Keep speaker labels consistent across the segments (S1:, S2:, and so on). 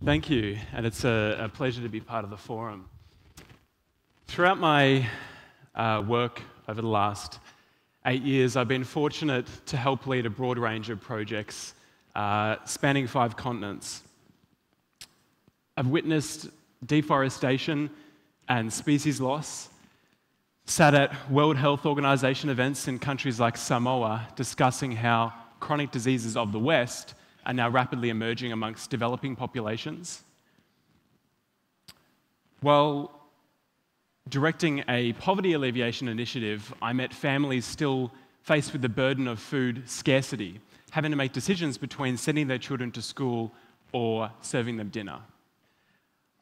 S1: Thank you, and it's a pleasure to be part of the forum. Throughout my work over the last 8 years, I've been fortunate to help lead a broad range of projects spanning 5 continents. I've witnessed deforestation and species loss, sat at World Health Organization events in countries like Samoa discussing how chronic diseases of the West are now rapidly emerging amongst developing populations. While directing a poverty alleviation initiative, I met families still faced with the burden of food scarcity, having to make decisions between sending their children to school or serving them dinner.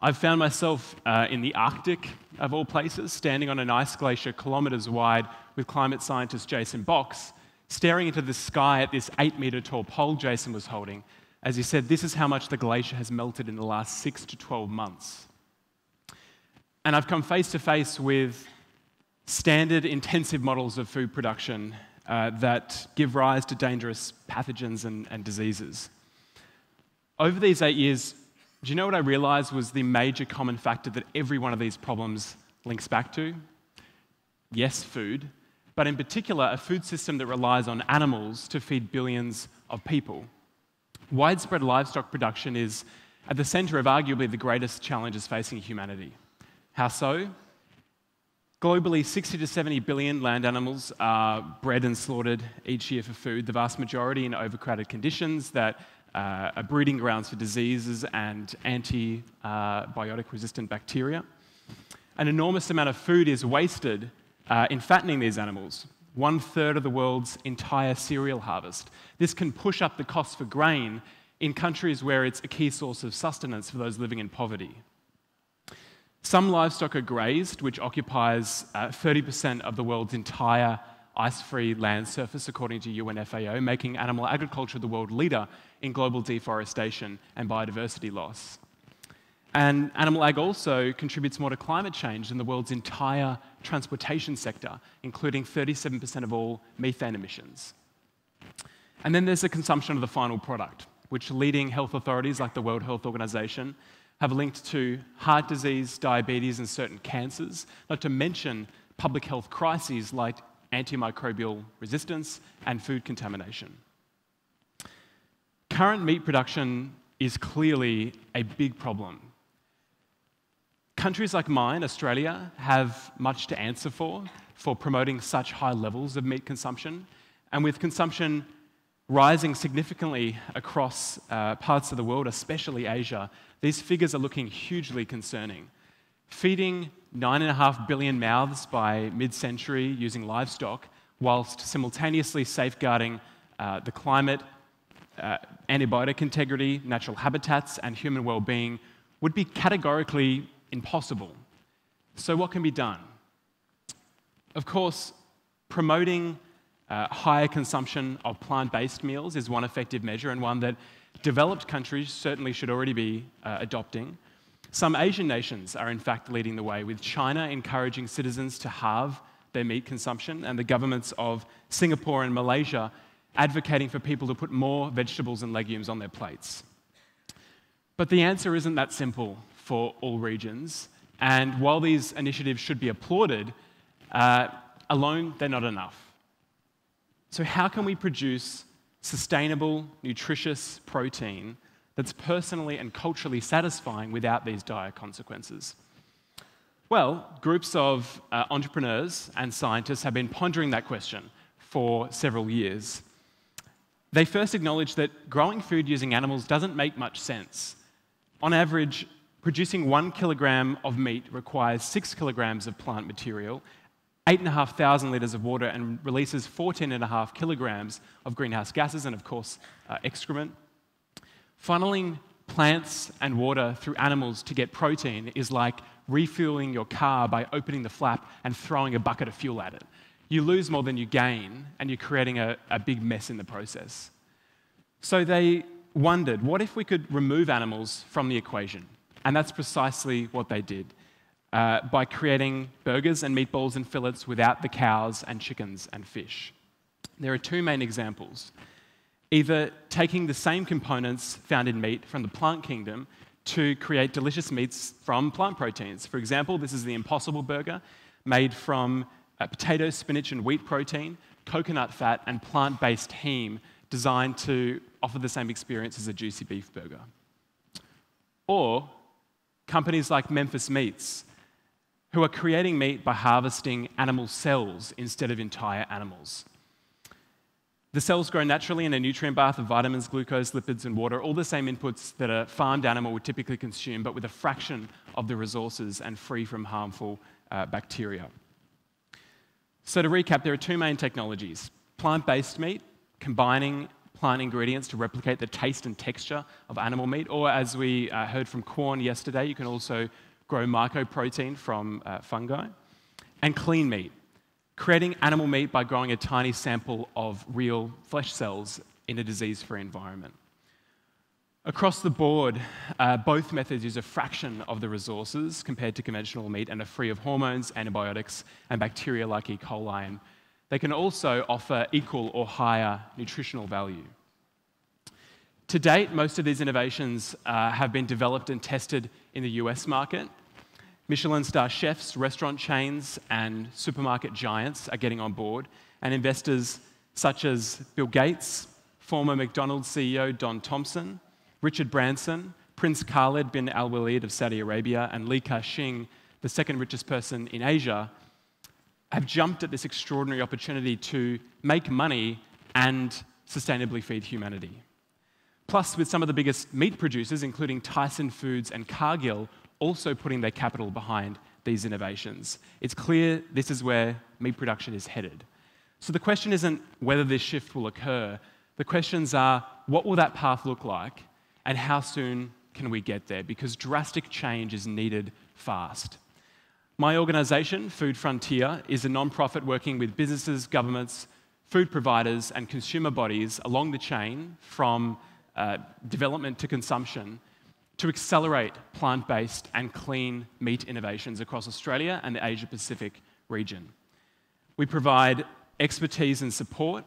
S1: I've found myself in the Arctic, of all places, standing on an ice glacier kilometers wide with climate scientist Jason Box, staring into the sky at this 8-meter tall pole Jason was holding. As he said, this is how much the glacier has melted in the last 6 to 12 months. And I've come face to face with standard intensive models of food production that give rise to dangerous pathogens and diseases. Over these 8 years, do you know what I realized was the major common factor that every one of these problems links back to? Yes, food, but in particular, a food system that relies on animals to feed billions of people. Widespread livestock production is at the center of arguably the greatest challenges facing humanity. How so? Globally, 60 to 70 billion land animals are bred and slaughtered each year for food, the vast majority in overcrowded conditions that are breeding grounds for diseases and antibiotic-resistant bacteria. An enormous amount of food is wasted in fattening these animals, 1/3 of the world's entire cereal harvest. This can push up the cost for grain in countries where it's a key source of sustenance for those living in poverty. Some livestock are grazed, which occupies 30% of the world's entire ice-free land surface, according to UNFAO, making animal agriculture the world leader in global deforestation and biodiversity loss. And animal ag also contributes more to climate change than the world's entire transportation sector, including 37% of all methane emissions. And then there's the consumption of the final product, which leading health authorities like the World Health Organization have linked to heart disease, diabetes, and certain cancers, not to mention public health crises like antimicrobial resistance and food contamination. Current meat production is clearly a big problem. Countries like mine, Australia, have much to answer for promoting such high levels of meat consumption, and with consumption rising significantly across parts of the world, especially Asia, these figures are looking hugely concerning. Feeding 9.5 billion mouths by mid-century using livestock, whilst simultaneously safeguarding the climate, antibiotic integrity, natural habitats, and human well-being would be categorically impossible. So what can be done? Of course, promoting higher consumption of plant-based meals is one effective measure, and one that developed countries certainly should already be adopting. Some Asian nations are in fact leading the way, with China encouraging citizens to halve their meat consumption, and the governments of Singapore and Malaysia advocating for people to put more vegetables and legumes on their plates. But the answer isn't that simple for all regions, and while these initiatives should be applauded, alone they're not enough. So how can we produce sustainable, nutritious protein that's personally and culturally satisfying without these dire consequences? Well, groups of entrepreneurs and scientists have been pondering that question for several years. They first acknowledged that growing food using animals doesn't make much sense. On average, producing 1 kilogram of meat requires 6 kilograms of plant material, 8,500 litres of water, and releases 14.5 kilograms of greenhouse gases and, of course, excrement. Funneling plants and water through animals to get protein is like refueling your car by opening the flap and throwing a bucket of fuel at it. You lose more than you gain, and you're creating a big mess in the process. So they wondered, what if we could remove animals from the equation? And that's precisely what they did, by creating burgers and meatballs and fillets without the cows and chickens and fish. There are 2 main examples. Either taking the same components found in meat from the plant kingdom to create delicious meats from plant proteins. For example, this is the Impossible Burger, made from potato, spinach, and wheat protein, coconut fat, and plant-based heme, designed to offer the same experience as a juicy beef burger. Or companies like Memphis Meats, who are creating meat by harvesting animal cells instead of entire animals. The cells grow naturally in a nutrient bath of vitamins, glucose, lipids, and water, all the same inputs that a farmed animal would typically consume, but with a fraction of the resources and free from harmful bacteria. So to recap, there are two main technologies. Plant-based meat, combining plant ingredients to replicate the taste and texture of animal meat, or as we heard from corn yesterday, you can also grow mycoprotein from fungi. And clean meat, creating animal meat by growing a tiny sample of real flesh cells in a disease-free environment. Across the board, both methods use a fraction of the resources compared to conventional meat and are free of hormones, antibiotics, and bacteria like E. coli. And they can also offer equal or higher nutritional value. To date, most of these innovations have been developed and tested in the US market. Michelin star chefs, restaurant chains, and supermarket giants are getting on board, and investors such as Bill Gates, former McDonald's CEO Don Thompson, Richard Branson, Prince Khalid bin Al-Walid of Saudi Arabia, and Li Ka-shing, the second richest person in Asia, have jumped at this extraordinary opportunity to make money and sustainably feed humanity. Plus, with some of the biggest meat producers, including Tyson Foods and Cargill, also putting their capital behind these innovations, it's clear this is where meat production is headed. So the question isn't whether this shift will occur. The questions are, what will that path look like, and how soon can we get there? Because drastic change is needed fast. My organisation, Food Frontier, is a non-profit working with businesses, governments, food providers, and consumer bodies along the chain from development to consumption to accelerate plant-based and clean meat innovations across Australia and the Asia-Pacific region. We provide expertise and support,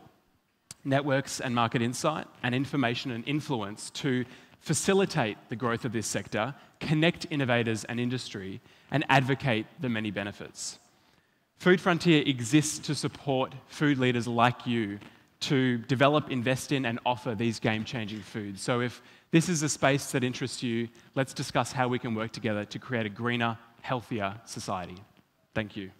S1: networks and market insight, and information and influence to facilitate the growth of this sector, connect innovators and industry, and advocate the many benefits. Food Frontier exists to support food leaders like you to develop, invest in, and offer these game-changing foods. So if this is a space that interests you, let's discuss how we can work together to create a greener, healthier society. Thank you.